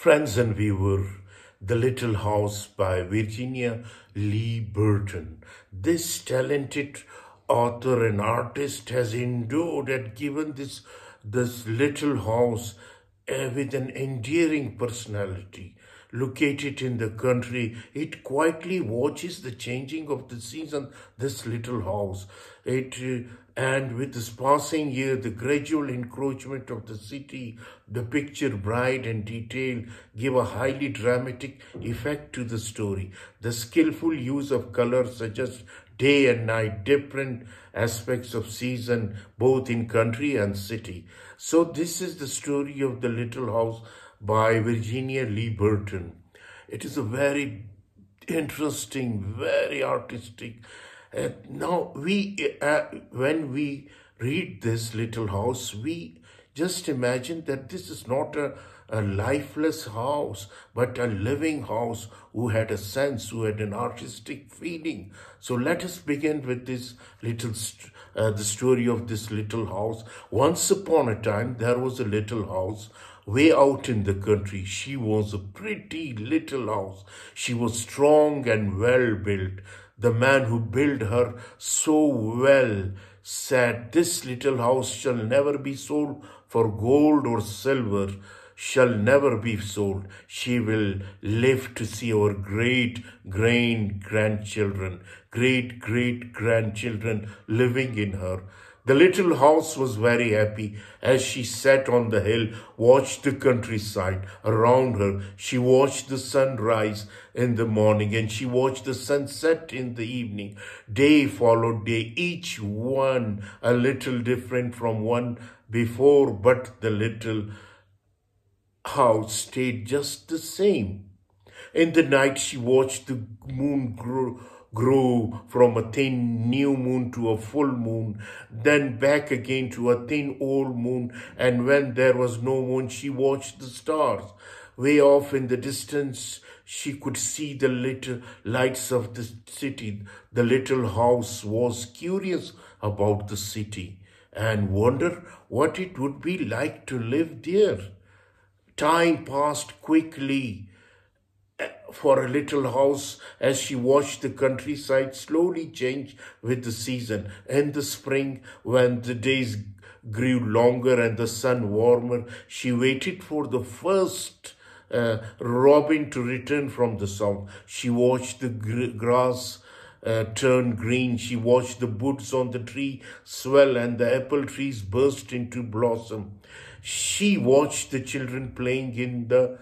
Friends and viewer, The Little House by Virginia Lee Burton. This talented author and artist has endured and given this little house with an endearing personality. Located in the country, it quietly watches the changing of the season, this little house. And with this passing year, the gradual encroachment of the city, the picture, bright and detailed, give a highly dramatic effect to the story. The skillful use of color suggests day and night, different aspects of season, both in country and city. So this is the story of The Little House by Virginia Lee Burton. It is a very interesting, very artistic. Now, when we read this little house, we just imagine that this is not a lifeless house, but a living house who had a sense, who had an artistic feeling. So let us begin with this the story of this little house. Once upon a time, there was a little house way out in the country. She was a pretty little house. She was strong and well built. The man who built her so well said, "This little house shall never be sold for gold or silver, shall never be sold. She will live to see our great-grandchildren living in her." The little house was very happy as she sat on the hill, watched the countryside around her. She watched the sun rise in the morning and she watched the sun set in the evening. Day followed day, each one a little different from one before, but the little house stayed just the same. In the night, she watched the moon grow from a thin new moon to a full moon, then back again to a thin old moon, and when there was no moon, she watched the stars. Way off in the distance, she could see the little lights of the city. The little house was curious about the city and wondered what it would be like to live there. Time passed quickly for a little house as she watched the countryside slowly change with the season. In the spring, when the days grew longer and the sun warmer, she waited for the first robin to return from the south. She watched the grass turn green. She watched the buds on the tree swell and the apple trees burst into blossom. She watched the children playing in the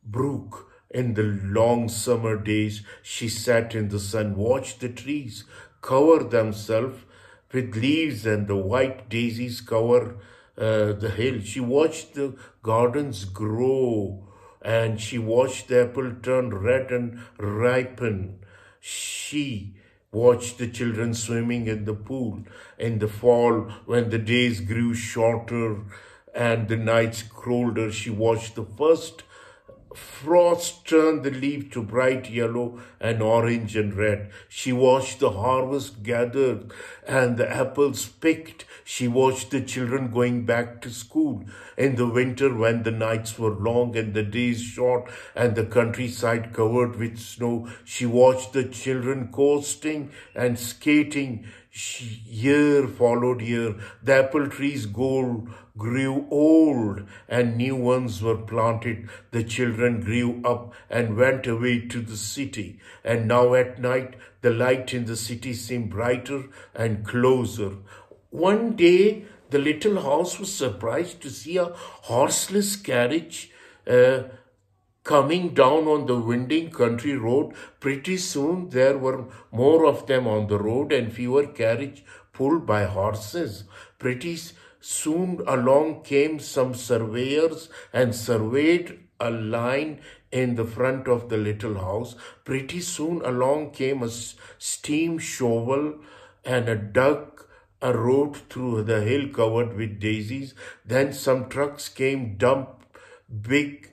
brook. In the long summer days, she sat in the sun, watched the trees cover themselves with leaves and the white daisies cover the hill. She watched the gardens grow and she watched the apple turn red and ripen. She watched the children swimming in the pool. In the fall, when the days grew shorter and the nights colder, she watched the first frost turned the leaf to bright yellow and orange and red. She watched the harvest gathered and the apples picked. She watched the children going back to school. In the winter, when the nights were long and the days short and the countryside covered with snow, she watched the children coasting and skating. Year followed year. The apple trees grew old and new ones were planted. The children grew up and went away to the city. And now at night, the light in the city seemed brighter and closer. One day, the little house was surprised to see a horseless carriage coming down on the winding country road. Pretty soon there were more of them on the road and fewer carriages pulled by horses. Pretty soon along came some surveyors and surveyed a line in the front of the little house. Pretty soon along came a steam shovel and dug a road through the hill covered with daisies. Then some trucks came, dumped big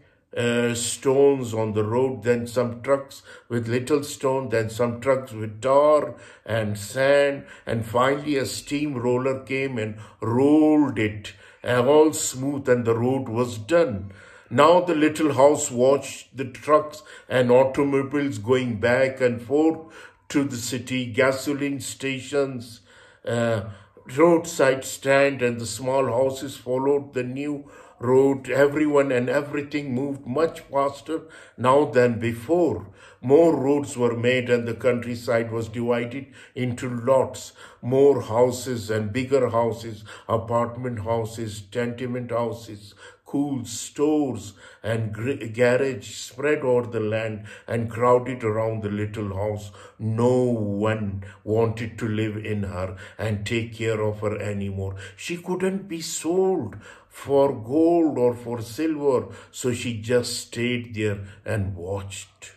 stones on the road, then some trucks with little stone, then some trucks with tar and sand, and finally a steamroller came and rolled it all smooth and the road was done. Now the little house watched the trucks and automobiles going back and forth to the city, gasoline stations, roadside stand, and the small houses followed the new road. Everyone and everything moved much faster now than before. More roads were made and the countryside was divided into lots. More houses and bigger houses, apartment houses, tenement houses, schools, stores, and garage spread over the land and crowded around the little house. No one wanted to live in her and take care of her anymore. She couldn't be sold for gold or for silver, so she just stayed there and watched.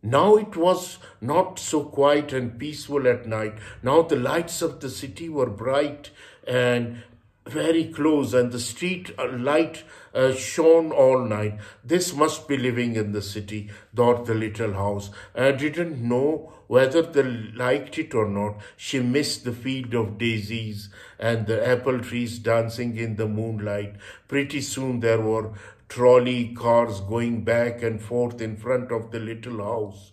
Now it was not so quiet and peaceful at night. Now the lights of the city were bright and very close, and the street light shone all night. This must be living in the city, thought the little house. I didn't know whether they liked it or not. She missed the field of daisies and the apple trees dancing in the moonlight. Pretty soon there were trolley cars going back and forth in front of the little house,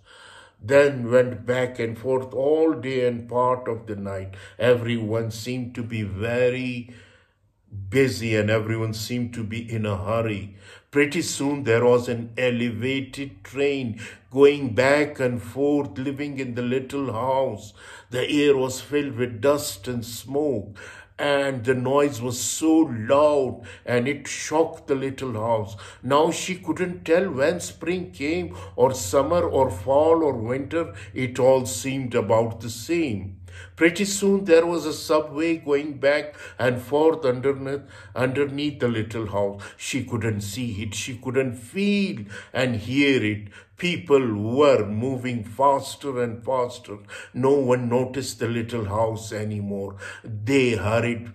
then went back and forth all day and part of the night. Everyone seemed to be very busy and everyone seemed to be in a hurry. Pretty soon there was an elevated train going back and forth, living in the little house. The air was filled with dust and smoke, and the noise was so loud and it shocked the little house. Now she couldn't tell when spring came or summer or fall or winter. It all seemed about the same. Pretty soon there was a subway going back and forth underneath the little house. She couldn't see it. She couldn't feel and hear it. People were moving faster and faster. No one noticed the little house anymore. They hurried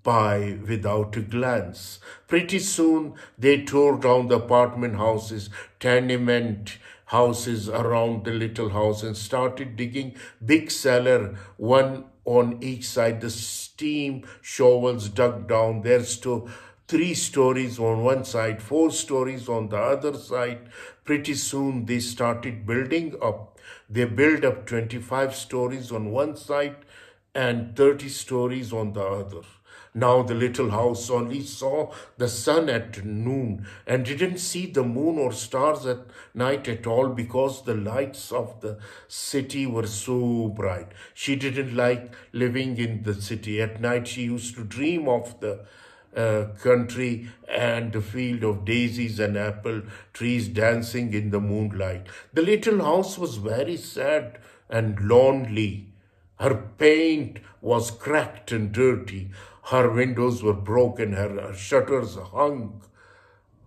by without a glance. Pretty soon they tore down the apartment houses, tenement houses around the little house, and started digging big cellar, one on each side. The steam shovels dug down. There's 3 stories on one side, 4 stories on the other side. Pretty soon they started building up. They built up 25 stories on one side and 30 stories on the other. Now the little house only saw the sun at noon and didn't see the moon or stars at night at all, because the lights of the city were so bright. She didn't like living in the city. At night she used to dream of the country and the field of daisies and apple trees dancing in the moonlight. The little house was very sad and lonely. Her paint was cracked and dirty. Her windows were broken. Her shutters hung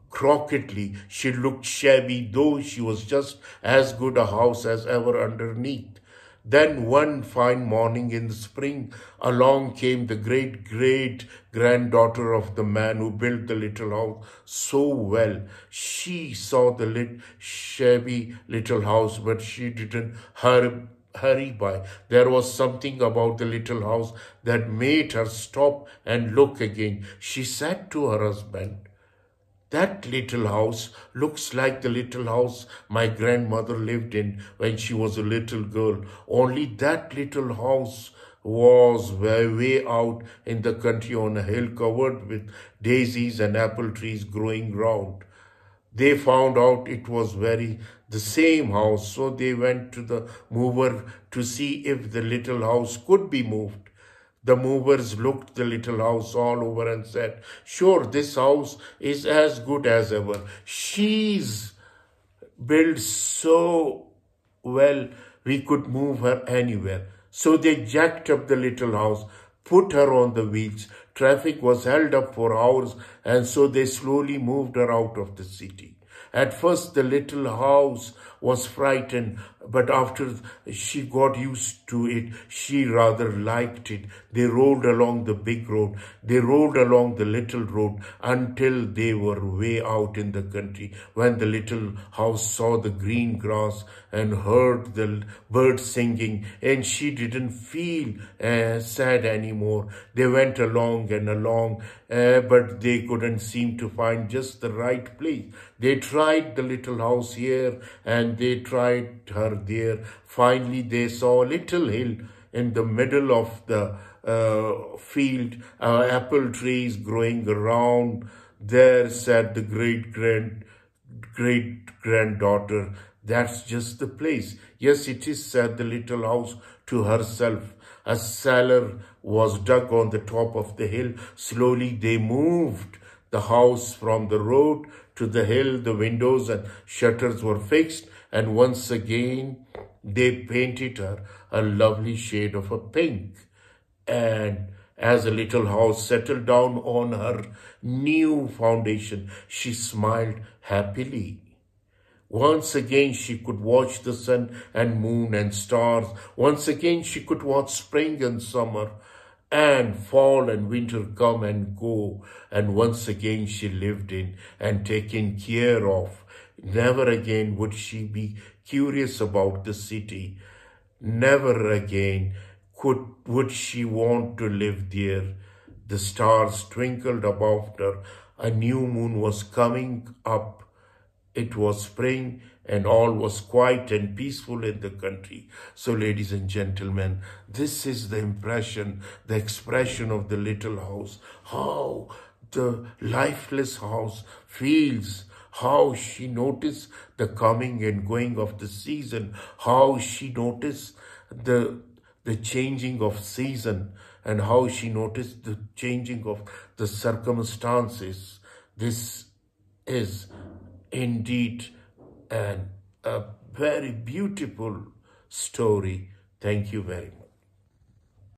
crookedly. She looked shabby, though she was just as good a house as ever underneath. Then one fine morning in the spring, along came the great-great-granddaughter of the man who built the little house so well. She saw the shabby little house, but she didn't hurry by. There was something about the little house that made her stop and look again. She said to her husband, "That little house looks like the little house my grandmother lived in when she was a little girl. Only that little house was way out in the country on a hill covered with daisies and apple trees growing round." They found out it was the same house, so they went to the mover to see if the little house could be moved. The movers looked the little house all over and said, "Sure, this house is as good as ever. She's built so well, we could move her anywhere." So they jacked up the little house, put her on the wheels. Traffic was held up for hours, and so they slowly moved her out of the city. At first, the little house was frightened But after she got used to it, she rather liked it. They rode along the big road. They rode along the little road until they were way out in the country. When the little house saw the green grass and heard the birds singing, and she didn't feel sad anymore. They went along and along, but they couldn't seem to find just the right place. They tried the little house here and they tried her there. Finally, they saw a little hill in the middle of the field, apple trees growing around. There sat the great-granddaughter. That's just the place. Yes, it is, said the little house to herself. A cellar was dug on the top of the hill. Slowly they moved the house from the road to the hill. The windows and shutters were fixed, and once again they painted her a lovely shade of a pink. And as the little house settled down on her new foundation, she smiled happily. Once again she could watch the sun and moon and stars. Once again she could watch spring and summer and fall and winter come and go. And once again she lived in and taken care of. Never again would she be curious about the city. Never again would she want to live there. The stars twinkled above her. A new moon was coming up. It was spring and all was quiet and peaceful in the country. So, ladies and gentlemen, this is the impression, the expression of the little house. How the lifeless house feels. How she noticed the coming and going of the season. How she noticed the changing of season. And how she noticed the changing of the circumstances. This is indeed a very beautiful story. Thank you very much.